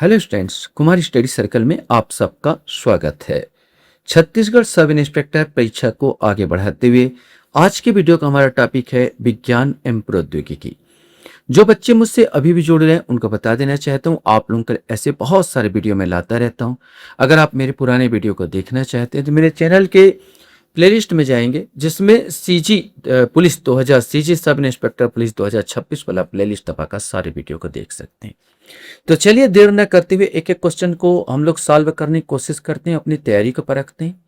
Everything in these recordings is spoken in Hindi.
Hello students, Kumar study circle में आप सबका स्वागत है। छत्तीसगढ़ सब इंस्पेक्टर परीक्षा को आगे बढ़ाते हुए आज के वीडियो का हमारा टॉपिक है विज्ञान एवं प्रौद्योगिकी। जो बच्चे मुझसे अभी भी जुड़ रहे हैं उनको बता देना चाहता हूँ, आप लोगों के ऐसे बहुत सारे वीडियो मैं लाता रहता हूँ। अगर आप मेरे पुराने वीडियो को देखना चाहते हैं तो मेरे चैनल के प्लेलिस्ट में जाएंगे, जिसमें CG police 2000 CG sub inspector police 2026 वाला प्लेलिस्ट दबाकर सारे वीडियो को देख सकते हैं। तो चलिए देर न करते हुए एक एक क्वेश्चन को हम लोग सॉल्व करने की कोशिश करते हैं, अपनी तैयारी को परखते हैं।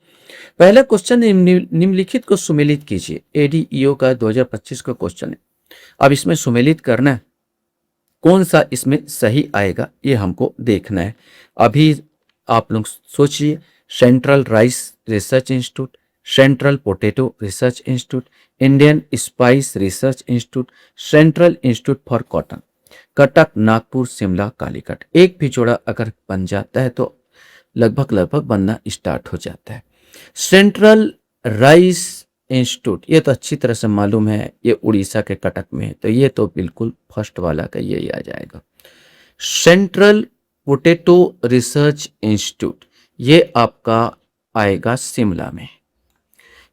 पहला क्वेश्चन निम्नलिखित को सुमेलित कीजिए। एडीईओ का 2025 का क्वेश्चन है। अब इसमें सुमेलित करना है, कौन सा इसमें सही आएगा ये हमको देखना है। अभी आप लोग सोचिए, central rice research institute, central potato research institute, Indian spice research institute, central institute for cotton, Cuttack, Nagpur, Shimla, Calicut. एक भी जोड़ा अगर बन जाता है तो लगभग बनना स्टार्ट हो जाता है। सेंट्रल राइस इंस्टीट्यूट, ये तो अच्छी तरह से मालूम है, ये उड़ीसा के कटक में है, तो ये तो बिल्कुल फर्स्ट वाला का यही आ जाएगा। सेंट्रल पोटैटो रिसर्च इंस्टीट्यूट, ये आपका आएगा शिमला में।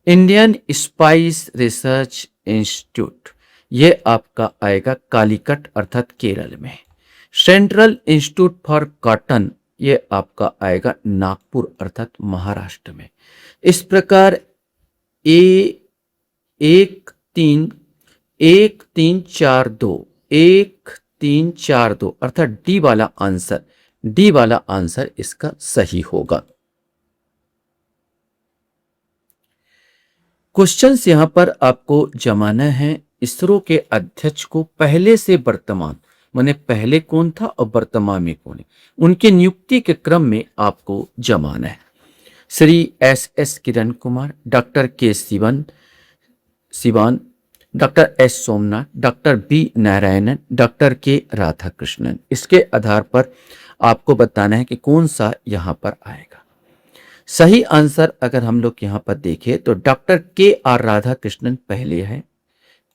इंडियन स्पाइस रिसर्च इंस्टीट्यूट, ये आपका आएगा कालीकट अर्थात केरल में। सेंट्रल इंस्टीट्यूट फॉर कॉटन, ये आपका आएगा नागपुर अर्थात महाराष्ट्र में। इस प्रकार एक तीन 1 3 4 2 अर्थात डी वाला आंसर इसका सही होगा। क्वेश्चंस यहां पर आपको जमाना है इसरो के अध्यक्ष को पहले से वर्तमान, माने पहले कौन था और वर्तमान में कौन है, उनके नियुक्ति के क्रम में आपको जमाना है। Shri S Kiran Kumar, doctor K Sivan, doctor S Somnath, doctor B Narayanan, doctor K Radhakrishnan. इसके आधार पर आपको बताना है कि कौन सा यहां पर आएगा सही आंसर। अगर हम लोग यहां पर देखें तो डॉक्टर के आर राधाकृष्णन पहले है,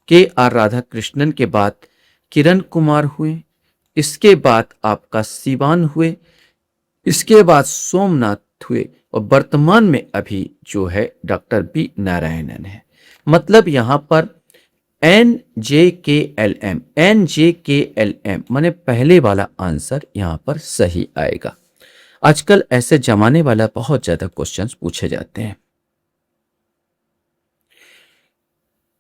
के आर राधाकृष्णन के बाद किरण कुमार हुए, इसके बाद आपका सिवान हुए, इसके बाद सोमनाथ हुए और वर्तमान में अभी जो है डॉक्टर बी नारायणन है। मतलब यहां पर NJKLM माने पहले वाला आंसर यहां पर सही आएगा। आजकल ऐसे जमाने वाला बहुत ज्यादा क्वेश्चंस पूछे जाते हैं।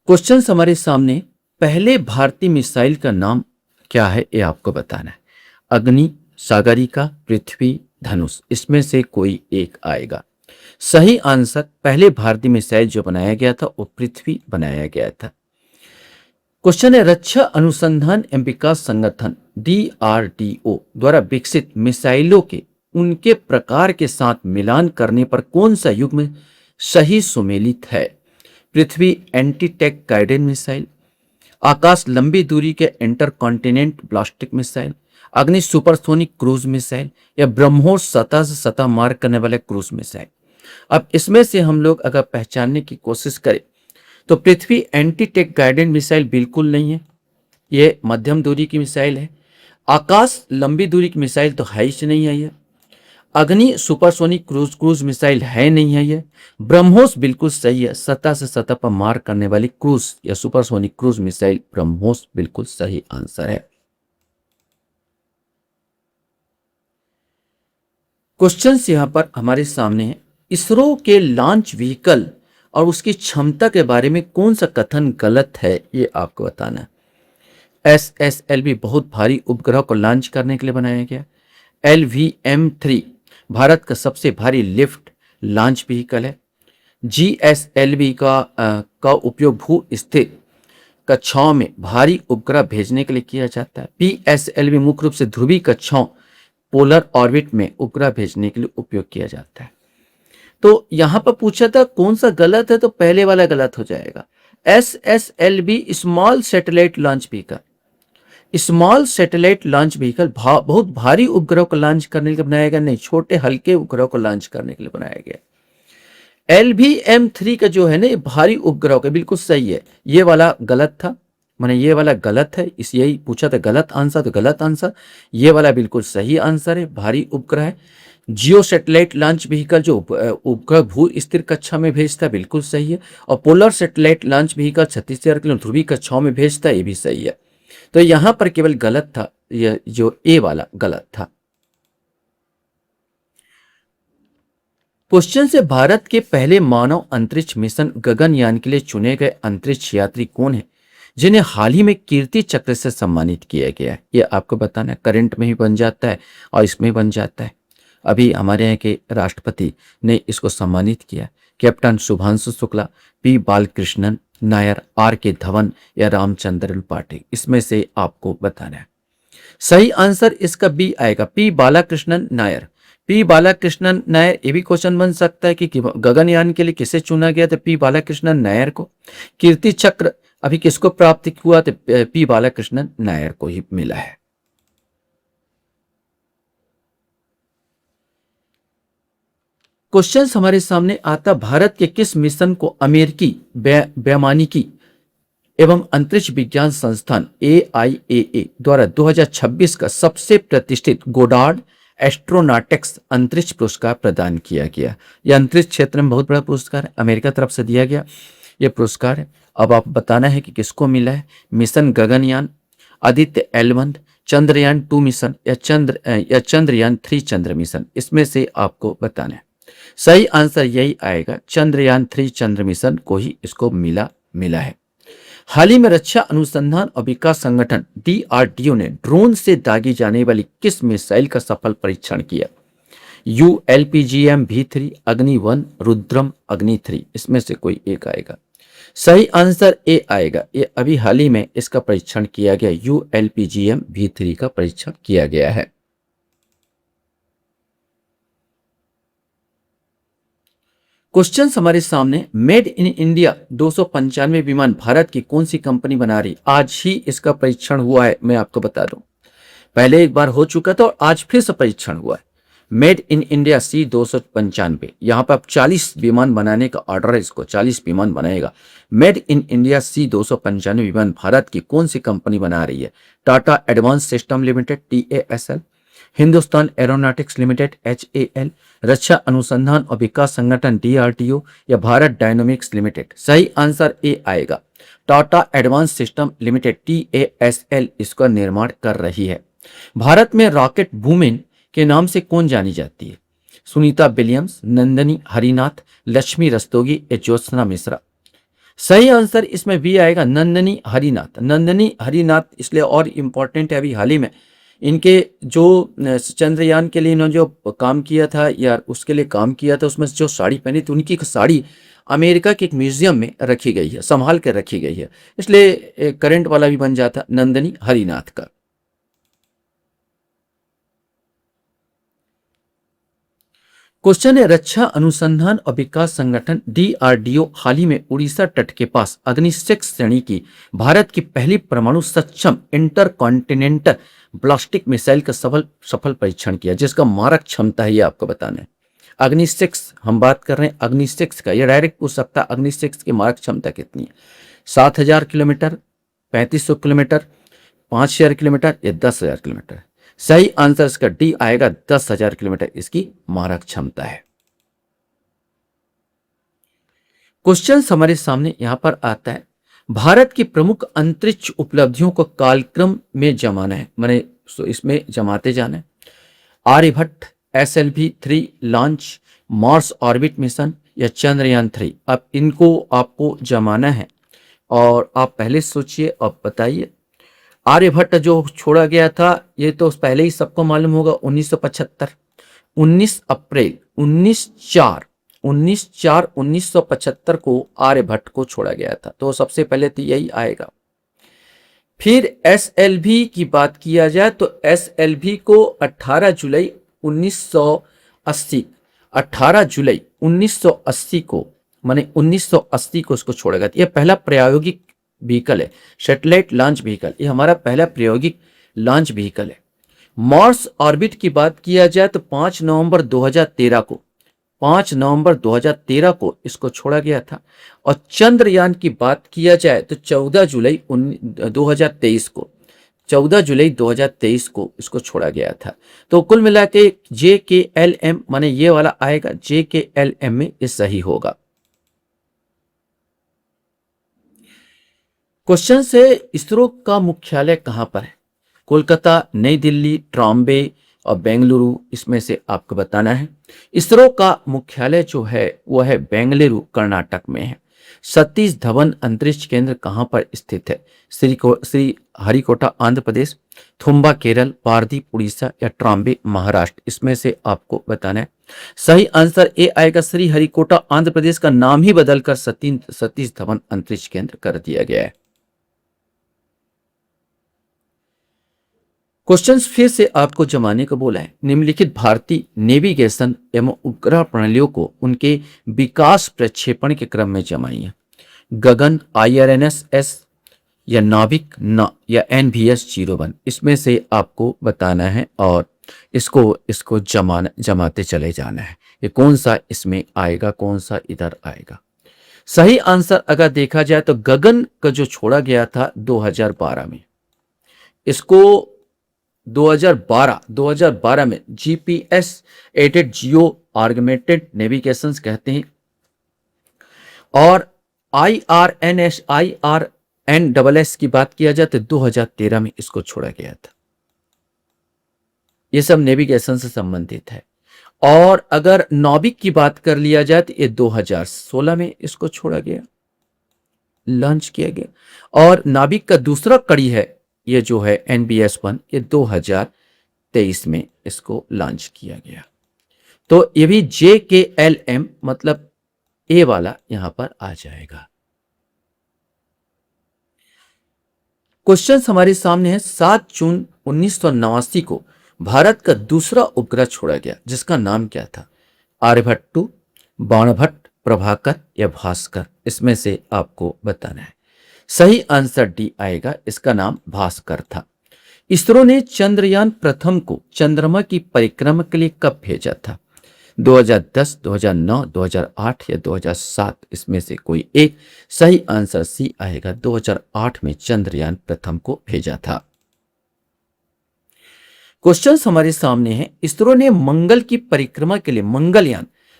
क्वेश्चंस हमारे सामने, पहले भारतीय मिसाइल का नाम क्या है ये आपको बताना है। अग्नि, सागरिका, पृथ्वी, धनुष, इसमें से कोई एक आएगा। सही आंसर, पहले भारतीय मिसाइल जो बनाया गया था वो पृथ्वी बनाया गया था। क्वेश्चन है, रक्षा अनुसंधान एवं विकास संगठन DRDO द्वारा विकसित मिसाइलों के उनके प्रकार के साथ मिलान करने पर कौन सा युग्म सही सुमेलित है। पृथ्वी एंटी टैंक गाइडेड मिसाइल, आकाश लंबी दूरी के इंटरकॉन्टिनेंट ब्लास्टिक मिसाइल, अग्नि सुपरसोनिक क्रूज मिसाइल, या ब्रह्मोस सतह से सतह मार करने वाले क्रूज मिसाइल। अब इसमें से हम लोग अगर पहचानने की कोशिश करें तो पृथ्वी एंटी टैंक गाइडेड मिसाइल बिल्कुल नहीं है, ये मध्यम दूरी की मिसाइल है। आकाश लंबी दूरी की मिसाइल तो है ही नहीं है ये। अग्नि सुपरसोनिक क्रूज मिसाइल है नहीं है ये। ब्रह्मोस बिल्कुल सही है, सतह से सतह पर मार करने वाली क्रूज या सुपरसोनिक क्रूज मिसाइल ब्रह्मोस बिल्कुल सही आंसर है। क्वेश्चंस यहां पर हमारे सामने है, इसरो के लॉन्च व्हीकल और उसकी क्षमता के बारे में कौन सा कथन गलत है ये आपको बताना है। SSLV बहुत भारी उपग्रह को लॉन्च करने के लिए बनाया गया। LVM-3 भारत का सबसे भारी लिफ्ट लॉन्च व्हीकल है। GSLV का उपयोग भू स्थित कक्षाओं में भारी उपग्रह भेजने के लिए किया जाता है। PSLV मुख्य रूप से ध्रुवीय कक्षाओं पोलर ऑर्बिट में उपग्रह भेजने के लिए उपयोग किया जाता है। तो यहां पर पूछा था कौन सा गलत है, तो पहले वाला गलत हो जाएगा। SSLV small satellite launch vehicle, small satellite launch vehicle बहुत भारी उपग्रह को लॉन्च करने के लिए बनाया गया, नहीं, छोटे हल्के उपग्रह को लॉन्च करने के लिए बनाया गया। LVM-3 का जो है ना, ये भारी उपग्रह का बिल्कुल सही है, ये वाला गलत था। मैंने ये वाला गलत है, इस यही पूछा था गलत आंसर, तो गलत आंसर। ये वाला बिल्कुल सही आंसर है, भारी उपग्रह। जियो सैटेलाइट लॉन्च व्हीकल जो उपग्रह भू स्थिर कक्षा में भेजता है, बिल्कुल सही है। और polar satellite launch vehicle 36,000 kilo ध्रुवीय कक्षाओं में भेजता है, ये भी सही है। तो यहां पर केवल गलत था, ये जो ए वाला गलत था। क्वेश्चन से भारत के पहले मानव अंतरिक्ष मिशन गगनयान के लिए चुने गए अंतरिक्ष यात्री कौन है जिन्हें हाल ही में कीर्ति चक्र से सम्मानित किया गया है? ये आपको बताना है, करंट में ही बन जाता है और इसमें बन जाता है। अभी हमारे यहाँ के राष्ट्रपति ने इसको सम्मानित किया। Captain Shubhanshu Shukla, P Balakrishnan Nair, R K Dhawan या रामचंद्र त्रिपाठी, इसमें से आपको बताना है। सही आंसर इसका बी आएगा, पी बालाकृष्णन नायर। पी बालाकृष्णन नायर, ये भी क्वेश्चन बन सकता है कि गगनयान के लिए किसे चुना गया, तो पी बालाकृष्णन नायर को। कीर्ति चक्र अभी किसको प्राप्त हुआ, तो पी बालाकृष्णन नायर को ही मिला है। क्वेश्चन हमारे सामने आता, भारत के किस मिशन को अमेरिकी वैमानिकी एवं अंतरिक्ष विज्ञान संस्थान AIAA द्वारा 2026 का सबसे प्रतिष्ठित गोडार्ड एस्ट्रोनॉटिक्स अंतरिक्ष पुरस्कार प्रदान किया गया? यह अंतरिक्ष क्षेत्र में बहुत बड़ा पुरस्कार है, अमेरिका तरफ से दिया गया यह पुरस्कार है। अब आप बताना है कि किसको मिला है। Mission Gaganyaan, Aditya L1, Chandrayaan 2 mission या चंद्रयान 3 चंद्र मिशन, इसमें से आपको बताना है। सही आंसर यही आएगा, चंद्रयान 3 चंद्र मिशन को ही इसको मिला है। हाल ही में रक्षा अनुसंधान और विकास संगठन DRDO ने ड्रोन से दागी जाने वाली किस मिसाइल का सफल परीक्षण किया? ULPGM V3, अग्नि 1, रुद्रम, अग्नि 3, इसमें से कोई एक आएगा। सही आंसर ए आएगा, ये अभी हाल ही में इसका परीक्षण किया गया, ULPGM V3 का परीक्षण किया गया है। क्वेश्चन हमारे सामने, मेड इन इंडिया 295 विमान भारत की कौन सी कंपनी बना रही? आज ही इसका परीक्षण हुआ है, मैं आपको बता दूं। पहले एक बार हो चुका था और आज फिर से परीक्षण हुआ है। मेड इन इंडिया C295, यहां पर 40 विमान बनाने का ऑर्डर है, इसको 40 विमान बनाएगा। मेड इन इंडिया C295 विमान भारत की कौन सी कंपनी बना रही है? Tata advance system limited TASL, Hindustan aeronautics limited HAL, रक्षा अनुसंधान और विकास संगठन DRDO या भारत डायनामिक्स लिमिटेड? सही आंसर ए आएगा, Tata advance system limited TASL इसका निर्माण कर रही है। भारत में रॉकेट वुमेन के नाम से कौन जानी जाती है? सुनीता विलियम्स, नंदनी हरिनाथ, लक्ष्मी रस्तोगी या ज्योत्सना मिश्रा? सही आंसर इसमें भी आएगा, नंदनी हरिनाथ। नंदनी हरिनाथ इसलिए और इम्पोर्टेंट है, अभी हाल ही में इनके जो चंद्रयान के लिए इन्होंने जो काम किया था या उसके लिए काम किया था, उसमें जो साड़ी पहनी थी, उनकी साड़ी अमेरिका के एक म्यूजियम में रखी गई है, संभाल कर रखी गई है, इसलिए करंट वाला भी बन जाता नंदनी हरिनाथ का। क्वेश्चन है, रक्षा अनुसंधान और विकास संगठन DRDO हाल ही में उड़ीसा तट के पास अग्नि 6 श्रेणी की भारत की पहली परमाणु सक्षम इंटरकॉन्टिनेंटल ब्लास्टिक मिसाइल का सफल परीक्षण किया, जिसका मारक क्षमता है, ये आपको बताना है। अग्नि 6 हम बात कर रहे हैं, अग्नि 6 का, ये डायरेक्ट पूछ सकता है अग्नि 6 की मारक क्षमता कितनी है? 7,000 किलोमीटर, 3,500 किलोमीटर, 5,000 किलोमीटर या 10,000 किलोमीटर? सही आंसर इसका डी आएगा, 10,000 किलोमीटर इसकी मारक क्षमता है। क्वेश्चन हमारे सामने यहां पर आता है, भारत की प्रमुख अंतरिक्ष उपलब्धियों को कालक्रम में जमाना है, मैंने इसमें जमाते जाना है। Aryabhata SLV-3 launch, Mars orbit mission या चंद्रयान 3? अब इनको आपको जमाना है और आप पहले सोचिए और बताइए। आर्यभट्ट जो छोड़ा गया था, ये तो पहले ही सबको मालूम होगा, 1975, 19 अप्रैल 19/4/1975 को आर्यभट्ट को छोड़ा गया था, तो सबसे पहले तो यही आएगा। फिर SLV की बात किया जाए तो SLV को 18 जुलाई 1980, 18 जुलाई 1980 को, माने 1980 को इसको छोड़ा गया था। यह पहला प्रायोगिक व्हीकल है, सैटेलाइट लॉन्च व्हीकल, ये हमारा पहला प्रायोगिक लॉन्च व्हीकल है। मार्स ऑर्बिट की बात किया जाए तो 5 नवंबर 2013 को 5 नवंबर 2013 को इसको छोड़ा गया था। और चंद्रयान की बात किया जाए तो 14 जुलाई 2023 को इसको छोड़ा गया था। तो कुल मिला के JKLM माने ये वाला आएगा, JKLM में ये सही होगा। क्वेश्चन से इसरो का मुख्यालय कहां पर है? कोलकाता, नई दिल्ली, ट्रॉम्बे और बेंगलुरु, इसमें से आपको बताना है। इसरो का मुख्यालय जो है वह है बेंगलुरु, कर्नाटक में है। सतीश धवन अंतरिक्ष केंद्र कहां पर स्थित है? श्री हरिकोटा आंध्र प्रदेश, थुम्बा केरल, पारदीप उड़ीसा या ट्रॉम्बे महाराष्ट्र, इसमें से आपको बताना है। सही आंसर ए आएगा, श्री हरिकोटा आंध्र प्रदेश का नाम ही बदलकर सतीश धवन अंतरिक्ष केंद्र कर दिया गया है। क्वेश्चन फिर से आपको जमाने को बोला है। निम्नलिखित भारतीय नेविगेशन एवं उपग्रह प्रणालियों को उनके विकास प्रक्षेपण के क्रम में जमाइए। गगन, IRNSS या नाविक या NVS-01, इसमें से आपको बताना है और इसको जमाते चले जाना है। ये कौन सा इसमें आएगा, कौन सा इधर आएगा। सही आंसर अगर देखा जाए तो गगन का जो छोड़ा गया था 2012 में, इसको 2012 में GPS added geo augmented navigation कहते हैं। और IRNSS की बात किया जाए तो 2013 में इसको छोड़ा गया था। ये सब नेविगेशन से संबंधित है। और अगर नाविक की बात कर लिया जाए तो ये 2016 में इसको छोड़ा गया, लॉन्च किया गया। और नाविक का दूसरा कड़ी है ये जो है NBS-1, ये 2023 में इसको लॉन्च किया गया। तो ये भी JKLM मतलब ए वाला यहां पर आ जाएगा। क्वेश्चन हमारे सामने है। 7 जून 1989 को भारत का दूसरा उपग्रह छोड़ा गया, जिसका नाम क्या था? आर्यभट्ट 2, बाणभट्ट, प्रभाकर या भास्कर, इसमें से आपको बताना है। सही आंसर डी आएगा, इसका नाम भास्कर था। इसरो ने चंद्रयान प्रथम को चंद्रमा की परिक्रमा के लिए कब भेजा था? 2010, 2009, 2008 या 2007, इसमें से कोई एक। सही आंसर सी आएगा, 2008 में चंद्रयान प्रथम को भेजा था। क्वेश्चन हमारे सामने है। इसरो ने मंगल की परिक्रमा के लिए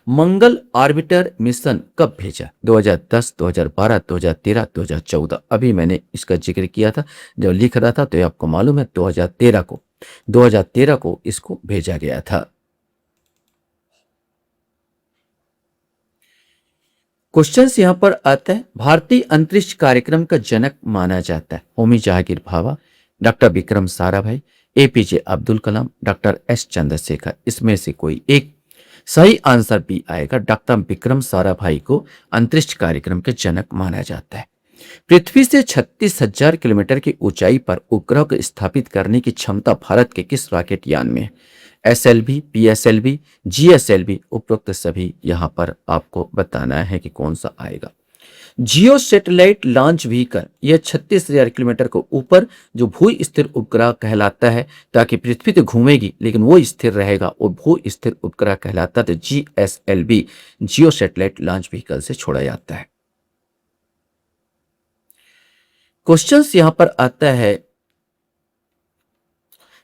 मंगल ऑर्बिटर मिशन कब भेजा? 2010, 2012, 2013, 2014। अभी मैंने इसका जिक्र किया था जब लिख रहा था, तो आपको मालूम है 2013 को इसको भेजा गया था। क्वेश्चन यहां पर आता है। भारतीय अंतरिक्ष कार्यक्रम का जनक माना जाता है। Homi Jahangir Bhabha, doctor Vikram Sarabhai, APJ Abdul Kalam, doctor S Chandrashekhar, इसमें से कोई एक। सही आंसर बी आएगा, डॉक्टर विक्रम साराभाई को अंतरिक्ष कार्यक्रम के जनक माना जाता है। पृथ्वी से 36,000 किलोमीटर की ऊंचाई पर उपग्रह को स्थापित करने की क्षमता भारत के किस रॉकेट यान में है? SLV, PSLV, GSLV, उपरोक्त सभी यहां पर आपको बताना है कि कौन सा आएगा। जियो सैटेलाइट लॉन्च व्हीकल, यह 36,000 किलोमीटर को ऊपर जो भू स्थिर उपग्रह कहलाता है, ताकि पृथ्वी तो घूमेगी लेकिन वो स्थिर रहेगा, और भू स्थिर उपग्रह कहलाता है। तो GSLV, जियो सैटेलाइट लॉन्च व्हीकल से छोड़ा जाता है। क्वेश्चन यहां पर आता है।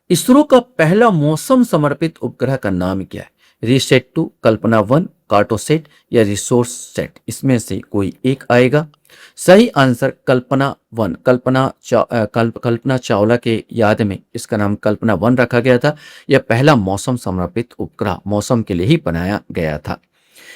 इसरो का पहला मौसम समर्पित उपग्रह का नाम क्या है? रिसेट 2, कल्पना 1, कार्टोसेट या रिसोर्स सेट, इसमें से कोई एक आएगा। सही आंसर कल्पना 1, कल्पना चावला के याद में इसका नाम कल्पना 1 रखा गया था। यह पहला मौसम समर्पित उपग्रह मौसम के लिए ही बनाया गया था।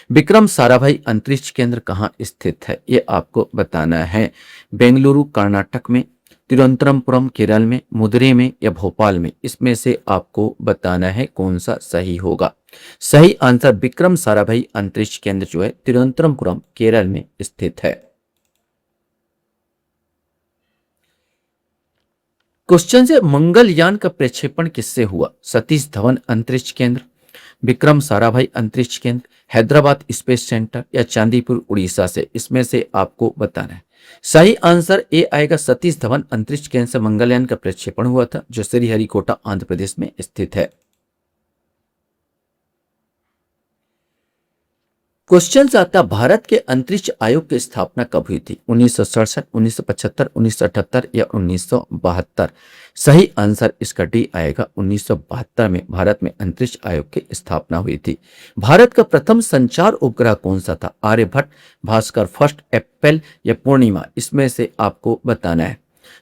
विक्रम साराभाई अंतरिक्ष केंद्र कहाँ स्थित है? ये आपको बताना है। बेंगलुरु कर्नाटक में, तिरुवनंतपुरम केरल में, मदुरै में या भोपाल में, इसमें से आपको बताना है कौन सा सही होगा। सही आंसर विक्रम साराभाई अंतरिक्ष केंद्र जो है तिरुवनंतपुरम केरल में स्थित है। क्वेश्चन से मंगलयान का प्रक्षेपण किससे हुआ? सतीश धवन अंतरिक्ष केंद्र, विक्रम साराभाई अंतरिक्ष केंद्र, हैदराबाद स्पेस सेंटर या चांदीपुर उड़ीसा से, इसमें से आपको बताना है। सही आंसर ए आएगा, सतीश धवन अंतरिक्ष केंद्र से मंगलयान का प्रक्षेपण हुआ था, जो श्रीहरिकोटा आंध्र प्रदेश में स्थित है। क्वेश्चन आता, भारत के अंतरिक्ष आयोग की स्थापना कब हुई थी? 1967, 1975, 1978 या 1972? सही आंसर इसका डी आएगा। 1972 में भारत में अंतरिक्ष आयोग की स्थापना हुई थी। भारत का प्रथम संचार उपग्रह कौन सा था? आर्यभट्ट, भास्कर फर्स्ट, एप्पल या पूर्णिमा? इसमें से आपको बताना है।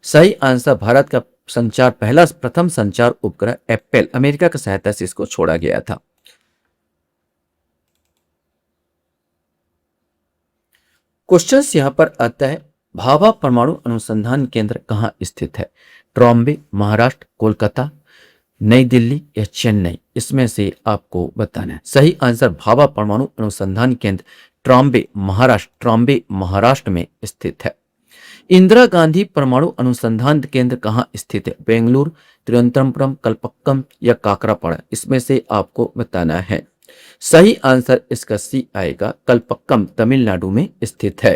सही आंसर भारत का प्रथम संचार उपग्रह एप्पल, अमेरिका की सहायता से इसको छोड़ा गया था। क्वेश्चन यहां पर आता है, भाभा परमाणु अनुसंधान केंद्र कहां स्थित है? ट्रॉम्बे, महाराष्ट्र, कोलकाता, नई दिल्ली या चेन्नई? इसमें से आपको बताना है। सही आंसर भाभा परमाणु अनुसंधान केंद्र ट्रॉम्बे महाराष्ट्र में स्थित है। इंदिरा गांधी परमाणु अनुसंधान केंद्र कहां स्थित है? बेंगलुरु, तिरुवनंतपुरम, कलपक्कम या काकरापाड़ा? इसमें से आपको बताना है। सही आंसर इसका सी आएगा, कलपक्कम तमिलनाडु में स्थित है।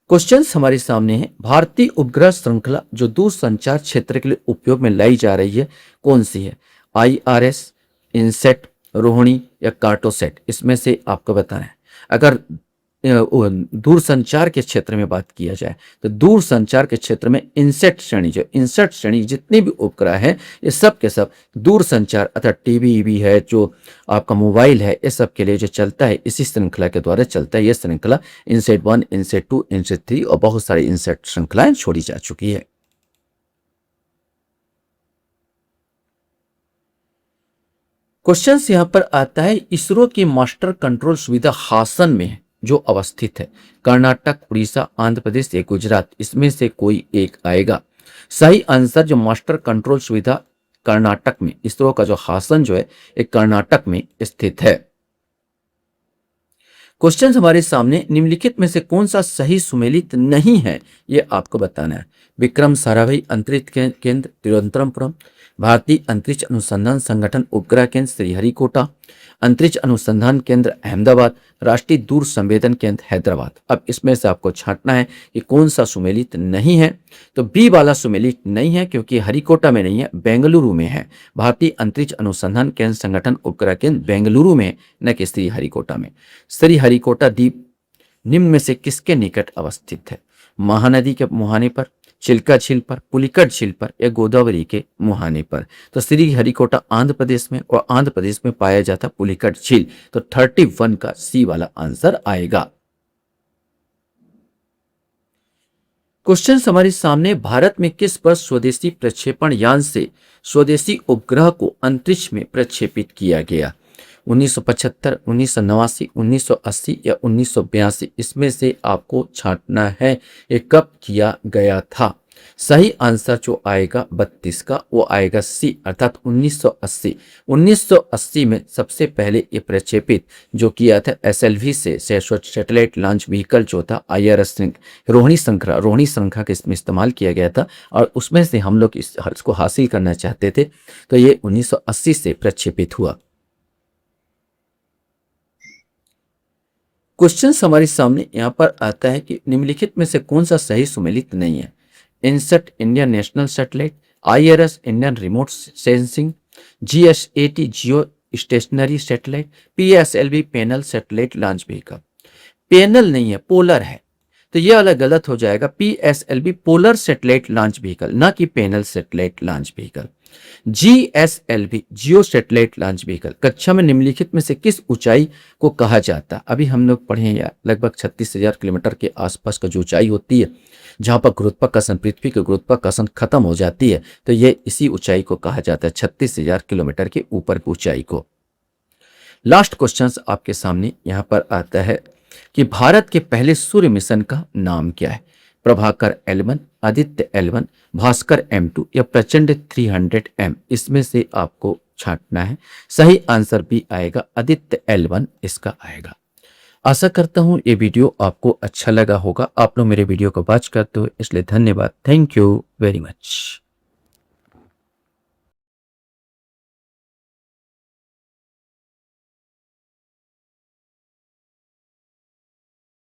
क्वेश्चन हमारे सामने है, भारतीय उपग्रह श्रृंखला जो दूरसंचार क्षेत्र के लिए उपयोग में लाई जा रही है कौन सी है? IRS, इनसेट, रोहिणी या कार्टोसेट? इसमें से आपको बताना है। अगर दूरसंचार के क्षेत्र में बात किया जाए तो दूरसंचार के क्षेत्र में इनसेट श्रेणी जितने भी उपग्रह हैं ये सब के सब दूरसंचार अर्थात टीवी भी है, जो आपका मोबाइल है, ये सब के लिए जो चलता है इसी श्रृंखला के द्वारा चलता है। ये श्रृंखला इनसेट 1, इनसेट 2, इनसेट 3 और बहुत सारी इनसेट श्रृंखलाएं छोड़ी जा चुकी है। क्वेश्चन यहां पर आता है, इसरो की मास्टर कंट्रोल सुविधा हासन में है जो अवस्थित है? कर्नाटक, उड़ीसा, आंध्र प्रदेश या गुजरात? इसमें से कोई एक आएगा। सही आंसर जो मास्टर कंट्रोल सुविधा कर्नाटक में, इसरो का जो हासन जो है एक कर्नाटक में स्थित है। क्वेश्चन हमारे सामने, निम्नलिखित में से कौन सा सही सुमेलित नहीं है ये आपको बताना है। विक्रम साराभाई अंतरिक्ष केंद्र तिरुवनंतपुरम, भारतीय अंतरिक्ष अनुसंधान संगठन उपग्रह केंद्र श्रीहरिकोटा, अंतरिक्ष अनुसंधान केंद्र अहमदाबाद, राष्ट्रीय दूर संवेदन केंद्र हैदराबाद? अब इसमें से आपको छांटना है कि कौन सा सुमेलित नहीं है। तो बी वाला सुमेलित नहीं है क्योंकि हरिकोटा में नहीं है, बेंगलुरु में है। भारतीय अंतरिक्ष अनुसंधान केंद्र संगठन उपग्रह केंद्र बेंगलुरु में, न कि श्रीहरिकोटा में। श्रीहरिकोटा द्वीप निम्न में से किसके निकट अवस्थित है? महानदी के मुहाने पर, चिल्का झील पर, पुलिकट झील पर या गोदावरी के मुहाने पर? तो श्रीहरिकोटा आंध्र प्रदेश में, और आंध्र प्रदेश में पाया जाता पुलिकट झील। तो 31 का सी वाला आंसर आएगा। क्वेश्चन हमारे सामने, भारत में किस वर्ष स्वदेशी प्रक्षेपण यान से स्वदेशी उपग्रह को अंतरिक्ष में प्रक्षेपित किया गया? 1975, 1989, 1980 या 1982? इसमें से आपको छांटना है ये कब किया गया था। सही आंसर जो आएगा 32 का, वो आएगा सी अर्थात 1980। 1980 में सबसे पहले ये प्रक्षेपित जो किया था SLV से सैटेलाइट लॉन्च व्हीकल जो था IRS रोहिणी श्रृंखला के इसमें इस्तेमाल किया गया था, और उसमें से हम लोग इसको हासिल करना चाहते थे, तो ये 1980 से प्रक्षेपित हुआ। क्वेश्चन हमारे सामने यहां पर आता है कि निम्नलिखित में से कौन सा सही सुमेलित नहीं है? INSAT Indian national satellite, IRS Indian remote sensing, GSAT geostationary satellite, PSLV panel satellite launch vehicle? Panel नहीं है, पोलर है, तो यह वाला गलत हो जाएगा। PSLV polar satellite launch vehicle, ना कि panel satellite launch vehicle. GSLV जियो सैटेलाइट लॉन्च व्हीकल कक्षा में निम्नलिखित में से किस ऊंचाई को कहा जाता है? अभी हम लोग पढ़े हैं लगभग 36,000 किलोमीटर के आसपास का जो ऊंचाई होती है, जहां पर गुरुत्वाकर्षण, पृथ्वी के गुरुत्वाकर्षण खत्म हो जाती है, तो ये इसी ऊंचाई को कहा जाता है, 36,000 किलोमीटर के ऊपर की ऊंचाई को। लास्ट क्वेश्चन आपके सामने यहां पर आता है कि भारत के पहले सूर्य मिशन का नाम क्या है? Prabhakar L1, Aditya L1, Bhaskar M2 या प्रचंड 300M? इसमें से आपको छांटना है। सही आंसर भी आएगा, आदित्य L1 इसका आएगा। आशा करता हूं ये वीडियो आपको अच्छा लगा होगा। आप लोग मेरे वीडियो को वॉच करते हो इसलिए धन्यवाद। Thank you very much.